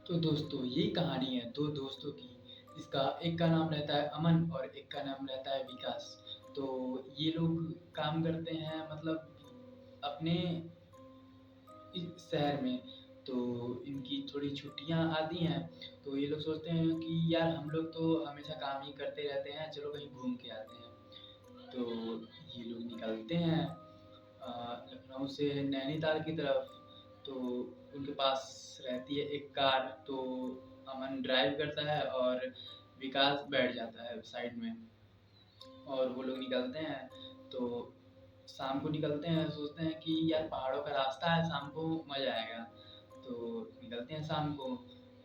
तो दोस्तों यही कहानी है दो दोस्तों की। इसका एक का नाम रहता है अमन और एक का नाम रहता है विकास। तो ये लोग काम करते हैं मतलब अपने इस शहर में। तो इनकी थोड़ी छुट्टियां आती हैं। तो ये लोग सोचते हैं कि यार हम लोग तो हमेशा काम ही करते रहते हैं, चलो कहीं घूम के आते हैं। तो ये लोग निकलते हैं लखनऊ से नैनीताल की तरफ। तो उनके पास रहती है एक कार। तो अमन ड्राइव करता है और विकास बैठ जाता है साइड में। और वो लोग निकलते हैं। तो शाम को निकलते हैं, सोचते हैं कि यार पहाड़ों का रास्ता है, शाम को मज़ा आएगा। तो निकलते हैं शाम को।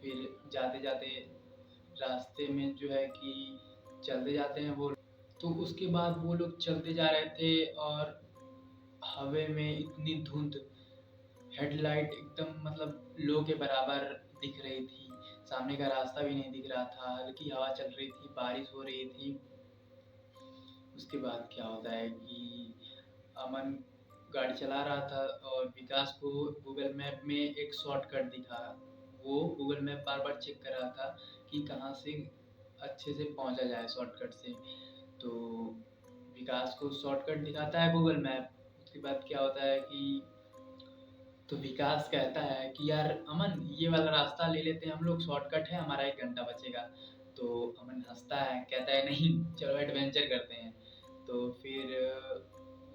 फिर जाते जाते रास्ते में जो है कि चलते जाते हैं वो। तो उसके बाद वो लोग चलते जा रहे थे और हवा में इतनी धुंध, हेडलाइट एकदम मतलब लो के बराबर दिख रही थी। सामने का रास्ता भी नहीं दिख रहा था, हल्की हवा चल रही थी, बारिश हो रही थी। उसके बाद क्या होता है कि अमन गाड़ी चला रहा था और विकास को गूगल मैप में एक शॉर्टकट दिखा। वो गूगल मैप बार बार चेक कर रहा था कि कहाँ से अच्छे से पहुँचा जाए शॉर्टकट से। तो विकास को शॉर्टकट दिखाता है गूगल मैप। उसके बाद क्या होता है कि तो विकास कहता है कि यार अमन ये वाला रास्ता ले लेते हैं हम लोग, शॉर्टकट है, हमारा 1 घंटा बचेगा। तो अमन हंसता है, कहता है नहीं चलो एडवेंचर करते हैं। तो फिर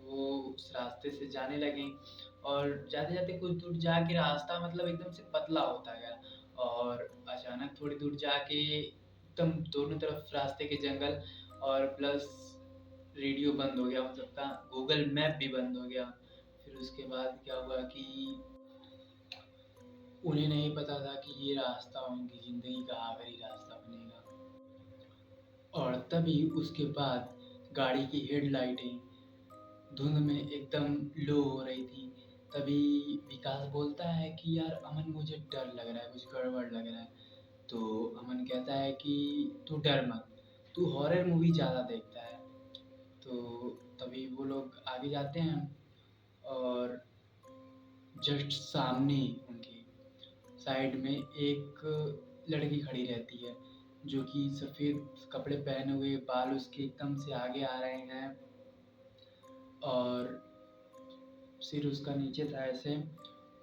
वो उस रास्ते से जाने लगे। और जाते जाते कुछ दूर जाके रास्ता मतलब एकदम से पतला होता गया। और अचानक थोड़ी दूर जाके एकदम दोनों तरफ रास्ते के जंगल, और प्लस रेडियो बंद हो गया, मतलब का गूगल मैप भी बंद हो गया। फिर उसके बाद क्या हुआ कि उन्हें नहीं पता था कि ये रास्ता उनकी ज़िंदगी का आखिरी रास्ता बनेगा। और तभी उसके बाद गाड़ी की हेडलाइटें धुंध में एकदम लो हो रही थी। तभी विकास बोलता है कि यार अमन मुझे डर लग रहा है, कुछ गड़बड़ लग रहा है। तो अमन कहता है कि तू डर मत, तू हॉरर मूवी ज़्यादा देखता है। तो तभी वो लोग आगे जाते हैं और जस्ट सामने उनके साइड में एक लड़की खड़ी रहती है, जो कि सफ़ेद कपड़े पहने हुए, बाल उसके एकदम से आगे आ रहे हैं और सिर उसका नीचे था ऐसे।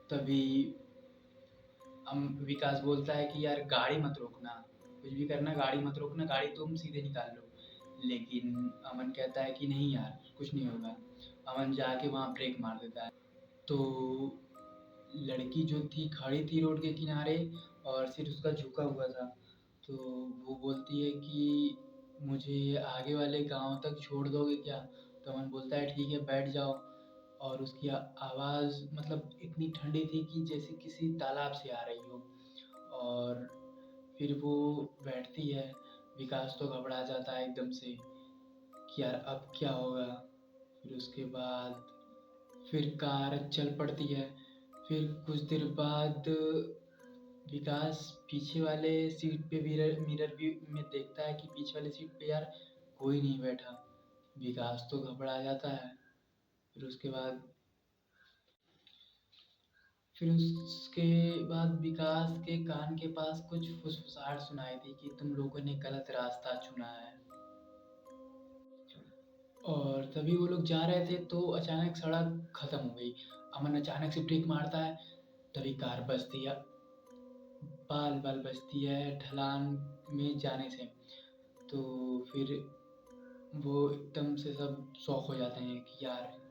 तभी विकास बोलता है कि यार गाड़ी मत रोकना, कुछ भी करना गाड़ी मत रोकना, गाड़ी तुम सीधे निकाल लो। लेकिन अमन कहता है कि नहीं यार कुछ नहीं होगा। अमन जाके वहाँ ब्रेक मार देता है। तो लड़की जो थी खड़ी थी रोड के किनारे और सिर उसका झुका हुआ था। तो वो बोलती है कि मुझे आगे वाले गांव तक छोड़ दोगे क्या? तो अमन बोलता है ठीक है बैठ जाओ। और उसकी आवाज़ मतलब इतनी ठंडी थी कि जैसे किसी तालाब से आ रही हो। और फिर वो बैठती है। विकास तो घबरा जाता है एकदम से कि यार अब क्या होगा। फिर उसके बाद फिर कार चल पड़ती है। फिर कुछ देर बाद विकास पीछे वाले सीट पे मिरर मिरर व्यू में देखता है कि पीछे वाली सीट पे यार कोई नहीं बैठा। विकास तो घबरा जाता है। फिर उसके बाद फिर उसके बाद विकास के कान के पास कुछ फुसफुसाहट सुनाई दी कि तुम लोगों ने गलत रास्ता चुना है। और तभी वो लोग जा रहे थे तो अचानक सड़क खत्म हो गई। अमन अचानक से ब्रेक मारता है। तभी कार बजती है, बाल बाल बजती है ढलान में जाने से। तो फिर वो एकदम से सब शॉक हो जाते हैं कि यार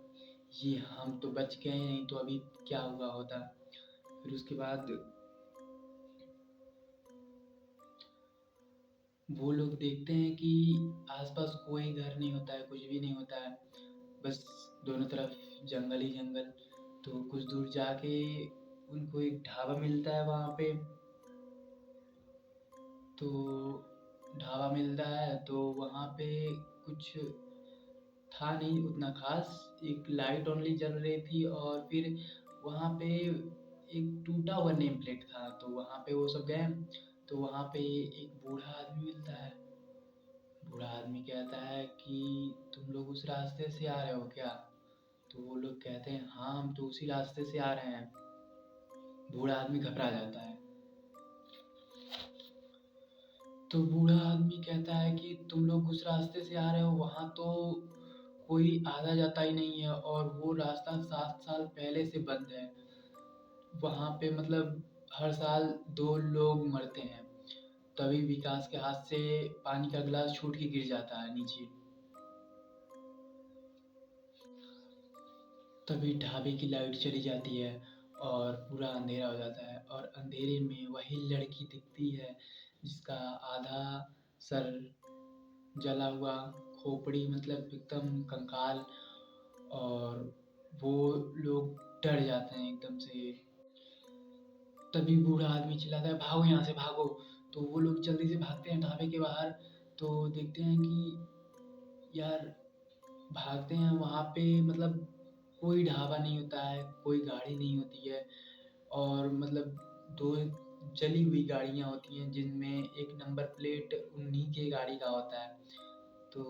ये हम तो बच गए, नहीं तो अभी क्या हुआ होता। फिर उसके बाद वो लोग देखते हैं कि आसपास कोई घर नहीं होता है, कुछ भी नहीं होता है, बस दोनों तरफ जंगल ही जंगल। तो कुछ दूर जाके उनको एक ढाबा मिलता है वहाँ पे। तो ढाबा मिलता है तो वहाँ पे कुछ था नहीं उतना खास, एक लाइट ओनली जल रही थी। और फिर वहाँ पे एक टूटा हुआ नेम प्लेट था, तो वहाँ पे वो सब गए। तो वहाँ पे एक बूढ़ा आदमी मिलता है। बूढ़ा आदमी कहता है कि तुम लोग उस रास्ते से आ रहे हो क्या? तो वो लोग कहते हैं हाँ हम तो उसी रास्ते से आ रहे हैं। बूढ़ा आदमी घबरा जाता है। तो बूढ़ा आदमी कहता है कि तुम लोग उस रास्ते से आ रहे हो, वहाँ तो कोई आता जाता ही नहीं है और वो रास्ता 7 साल पहले से बंद है। वहाँ पे मतलब हर साल 2 लोग मरते हैं। तभी विकास के हाथ से पानी का गिलास छूट के गिर जाता है नीचे। तभी ढाबे की लाइट चली जाती है और पूरा अंधेरा हो जाता है और अंधेरे में वही लड़की दिखती है जिसका आधा सर जला हुआ, खोपड़ी मतलब एकदम कंकाल। और वो लोग डर जाते हैं एकदम से। तभी बूढ़ा आदमी चिल्लाता है, भागो यहाँ से भागो। तो वो लोग जल्दी से भागते हैं ढाबे के बाहर। तो देखते हैं कि यार, भागते हैं वहाँ पे मतलब कोई ढाबा नहीं होता है, कोई गाड़ी नहीं होती है। और मतलब दो जली हुई गाड़ियाँ होती हैं जिनमें एक नंबर प्लेट उन्हीं के गाड़ी का होता है। तो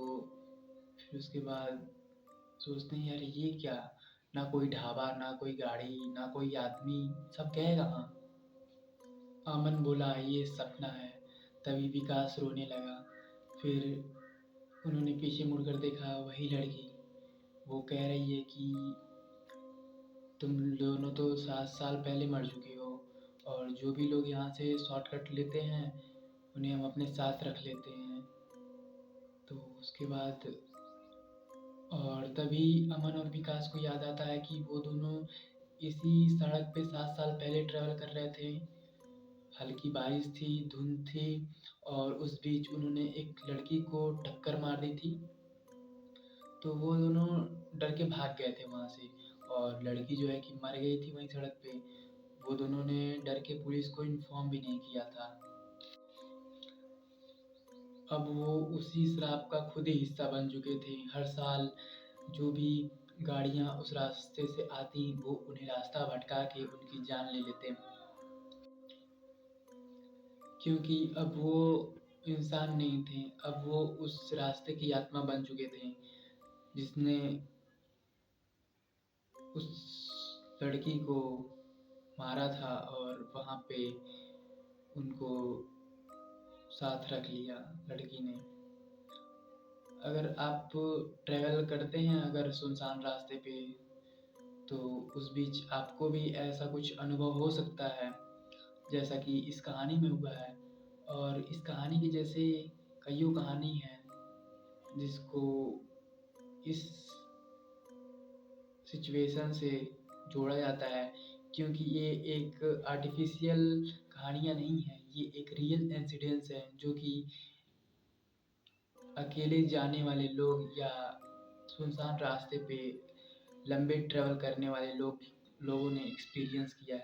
फिर उसके बाद सोचते हैं यार ये क्या, ना कोई ढाबा ना कोई गाड़ी ना कोई आदमी, सब गए कहाँ। अमन बोला ये सपना है। तभी विकास रोने लगा। फिर उन्होंने पीछे मुड़कर देखा, वही लड़की। वो कह रही है कि तुम दोनों तो 7 साल पहले मर चुके हो और जो भी लोग यहाँ से शॉर्टकट लेते हैं उन्हें हम अपने साथ रख लेते हैं। तो उसके बाद और तभी अमन और विकास को याद आता है कि वो दोनों इसी सड़क पे 7 साल पहले ट्रैवल कर रहे थे। हल्की बारिश थी, धुंध थी और उस बीच उन्होंने एक लड़की को टक्कर मार दी थी। तो वो दोनों डर के भाग गए थे वहाँ से और लड़की जो है कि मर गई थी वहीं सड़क पे। वो दोनों ने डर के पुलिस को इन्फॉर्म भी नहीं किया था। अब वो उसी श्राप का खुद ही हिस्सा बन चुके थे। हर साल जो भी गाड़ियाँ उस रास्ते से आती वो उन्हें रास्ता भटका के उनकी जान ले लेते। क्योंकि अब वो इंसान नहीं थे, अब वो उस रास्ते की आत्मा बन चुके थे जिसने उस लड़की को मारा था और वहाँ पे उनको साथ रख लिया लड़की ने। अगर आप ट्रैवल करते हैं अगर सुनसान रास्ते पे, तो उस बीच आपको भी ऐसा कुछ अनुभव हो सकता है जैसा कि इस कहानी में हुआ है। और इस कहानी की जैसे कईयों कहानी हैं जिसको इस सिचुएशन से जोड़ा जाता है। क्योंकि ये एक आर्टिफिशियल कहानियाँ नहीं हैं, ये एक रियल इंसिडेंस है जो कि अकेले जाने वाले लोग या सुनसान रास्ते पे लंबे ट्रैवल करने वाले लोगों ने एक्सपीरियंस किया है।